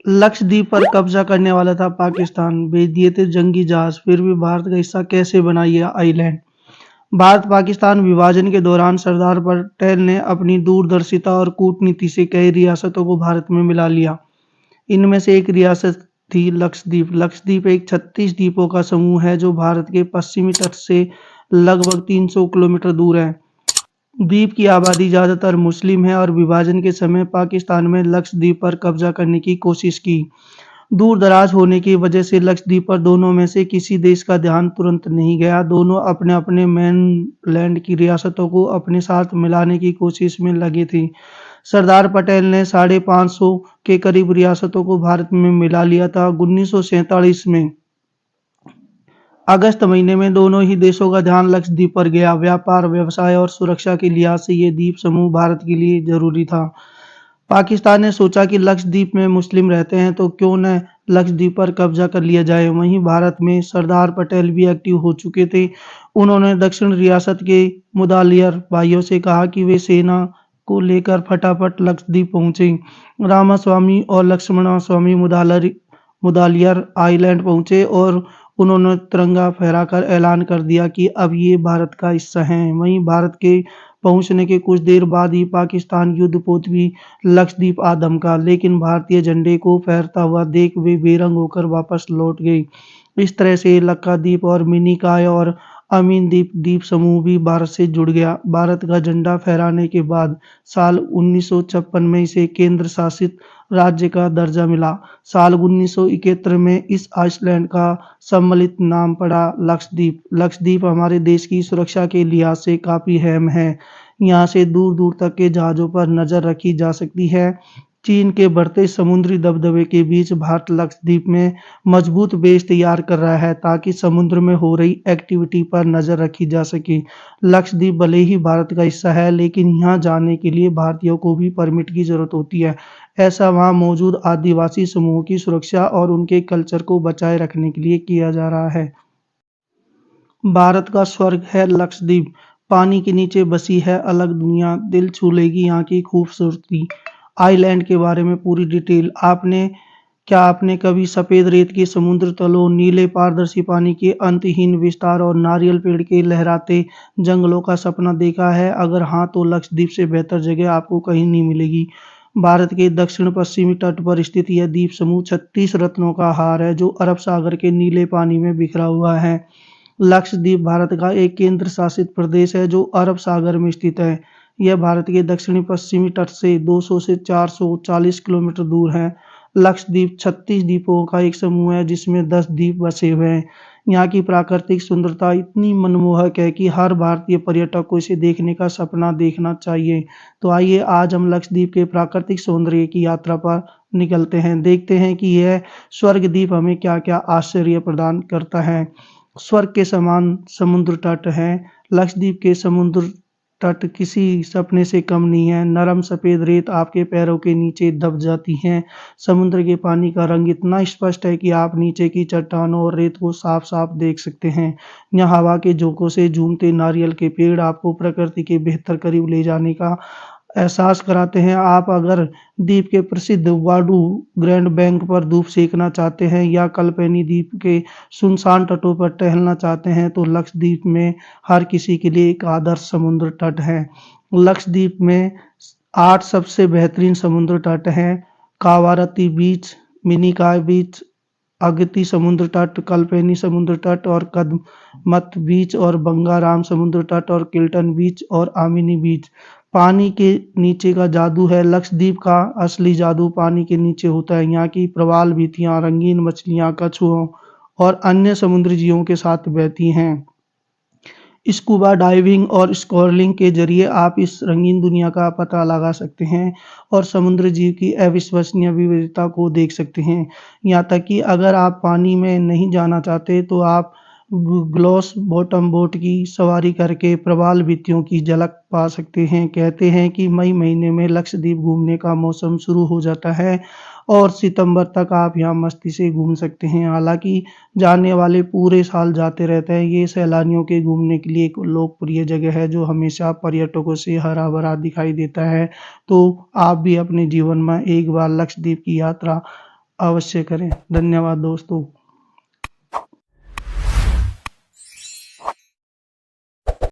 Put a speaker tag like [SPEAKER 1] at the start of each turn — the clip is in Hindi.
[SPEAKER 1] लक्षद्वीप पर कब्जा करने वाला था पाकिस्तान, भेज दिए थे जंगी जहाज, फिर भी भारत का हिस्सा कैसे बना ये आइलैंड? भारत पाकिस्तान विभाजन के दौरान सरदार पटेल ने अपनी दूरदर्शिता और कूटनीति से कई रियासतों को भारत में मिला लिया। इनमें से एक रियासत थी लक्षद्वीप। लक्षद्वीप एक 36 द्वीपों का समूह है जो भारत के पश्चिमी तट से लगभग 300 किलोमीटर दूर है। द्वीप की आबादी ज़्यादातर मुस्लिम है और विभाजन के समय पाकिस्तान में लक्षद्वीप पर कब्जा करने की कोशिश की। दूर-दराज होने की वजह से लक्षद्वीप पर दोनों में से किसी देश का ध्यान तुरंत नहीं गया। दोनों अपने-अपने मेनलैंड की रियासतों को अपने साथ मिलाने की कोशिश में लगे थे। सरदार पटेल ने 550 के करीब रियासतों को भारत में मिला लिया था। 1947 में अगस्त महीने में दोनों ही देशों का ध्यान लक्षद्वीप पर गया। व्यापार, व्यवसाय और सुरक्षा के लिहाज से ये द्वीप समूह भारत के लिए जरूरी था। पाकिस्तान ने सोचा कि लक्षद्वीप में मुस्लिम रहते हैं तो क्यों न लक्षद्वीप पर कब्जा कर लिया जाए। वहीं भारत में सरदार पटेल भी एक्टिव हो चुके थे। उन्होंने दक्षिण रियासत के मुदालियर भाइयों से कहा कि वे सेना को लेकर फटाफट लक्षद्वीप पहुंचे। रामास्वामी और लक्ष्मणस्वामी मुदालियर आइलैंड पहुंचे और उन्होंने तिरंगा फहराकर ऐलान कर दिया कि अब ये भारत का हिस्सा हैं। वहीं भारत के पहुंचने के कुछ देर बाद ही पाकिस्तान युद्धपोत भी लक्षद्वीप आ धमका, लेकिन भारतीय झंडे को फहरता हुआ देख वे बेरंग होकर वापस लौट गए। इस तरह से लक्काद्वीप और मिनिकॉय और अमीन द्वीप द्वीप समूह भी भारत से जुड़ गया। भारत का झंडा फहराने के बाद साल 1956 में इसे केंद्र शासित राज्य का दर्जा मिला। साल 1971 में इस आइसलैंड का सम्मिलित नाम पड़ा लक्षद्वीप। लक्षद्वीप हमारे देश की सुरक्षा के लिहाज से काफ़ी अहम है। यहाँ से दूर-दूर तक के जहाज़ों पर नज़र रखी जा सकती है। चीन के बढ़ते समुद्री दबदबे के बीच भारत लक्षद्वीप में मजबूत बेस तैयार कर रहा है ताकि समुद्र में हो रही एक्टिविटी पर नज़र रखी जा सके। लक्षद्वीप भले ही भारत का हिस्सा है, लेकिन यहाँ जाने के लिए भारतीयों को भी परमिट की ज़रूरत होती है। ऐसा वहाँ मौजूद आदिवासी समूहों की सुरक्षा और उनके कल्चर को बचाए रखने के लिए किया जा रहा है। भारत का स्वर्ग है लक्षद्वीप। पानी के नीचे बसी है अलग दुनिया, दिल छू लेगी यहाँ की खूबसूरती। आइलैंड के बारे में पूरी डिटेल। आपने कभी सफ़ेद रेत के समुद्र तलों, नीले पारदर्शी पानी के अंतहीन विस्तार और नारियल पेड़ के लहराते जंगलों का सपना देखा है? अगर हाँ, तो लक्षद्वीप से बेहतर जगह आपको कहीं नहीं मिलेगी। भारत के दक्षिण पश्चिमी तट पर स्थित यह द्वीप समूह 36 रत्नों का हार है जो अरब सागर के नीले पानी में बिखरा हुआ है। लक्षद्वीप भारत का एक केंद्र शासित प्रदेश है जो अरब सागर में स्थित है। यह भारत के दक्षिणी पश्चिमी तट से 200 से 440 किलोमीटर दूर है। लक्षद्वीप 36 द्वीपों का एक समूह है जिसमें 10 द्वीप बसे हुए हैं। यहाँ की प्राकृतिक सुंदरता इतनी मनमोहक है कि हर भारतीय पर्यटक को इसे देखने का सपना देखना चाहिए। तो आइए आज हम लक्षद्वीप के प्राकृतिक सौंदर्य की यात्रा पर निकलते हैं। देखते हैं कि यह स्वर्ग द्वीप हमें क्या-क्या आश्चर्य प्रदान करता है। स्वर्ग के समान समुद्र तट है। लक्षद्वीप के समुद्र तट किसी सपने से कम नहीं है। नरम सफ़ेद रेत आपके पैरों के नीचे दब जाती है। समुद्र के पानी का रंग इतना स्पष्ट है कि आप नीचे की चट्टानों और रेत को साफ-साफ देख सकते हैं। यहाँ हवा के झोंकों से झूमते नारियल के पेड़ आपको प्रकृति के बेहतर करीब ले जाने का एहसास कराते हैं। आप अगर द्वीप के प्रसिद्ध वाडू ग्रैंड बैंक पर धूप सेकना चाहते हैं या कल्पेनी द्वीप के सुनसान तटों पर टहलना चाहते हैं, तो लक्षद्वीप में हर किसी के लिए एक आदर्श समुद्र तट है। लक्षद्वीप में 8 सबसे बेहतरीन समुद्र तट हैं। कावारती बीच, मिनिकॉय बीच, अगती समुद्र तट, कल्पेनी समुद्र तट और कदमत बीच और बंगाराम समुद्र तट और किल्टन बीच और आमिनी बीच। पानी के नीचे का जादू है। लक्षद्वीप का असली जादू पानी के नीचे होता है। यहाँ की प्रवाल भित्तियाँ रंगीन मछलियाँ, कछुओं और अन्य समुद्री जीवों के साथ बहती हैं। स्कूबा डाइविंग और स्नॉर्कलिंग के जरिए आप इस रंगीन दुनिया का पता लगा सकते हैं और समुद्र जीव की अविश्वसनीय विविधता को देख सकते हैं। यहाँ तक कि अगर आप पानी में नहीं जाना चाहते तो आप ग्लास बॉटम बोट की सवारी करके प्रवाल भित्तियों की झलक पा सकते हैं। कहते हैं कि मई महीने में लक्षद्वीप घूमने का मौसम शुरू हो जाता है और सितंबर तक आप यहाँ मस्ती से घूम सकते हैं। हालांकि जाने वाले पूरे साल जाते रहते हैं। ये सैलानियों के घूमने के लिए एक लोकप्रिय जगह है जो हमेशा पर्यटकों से हरा भरा दिखाई देता है। तो आप भी अपने जीवन में एक बार लक्षद्वीप की यात्रा अवश्य करें। धन्यवाद दोस्तों।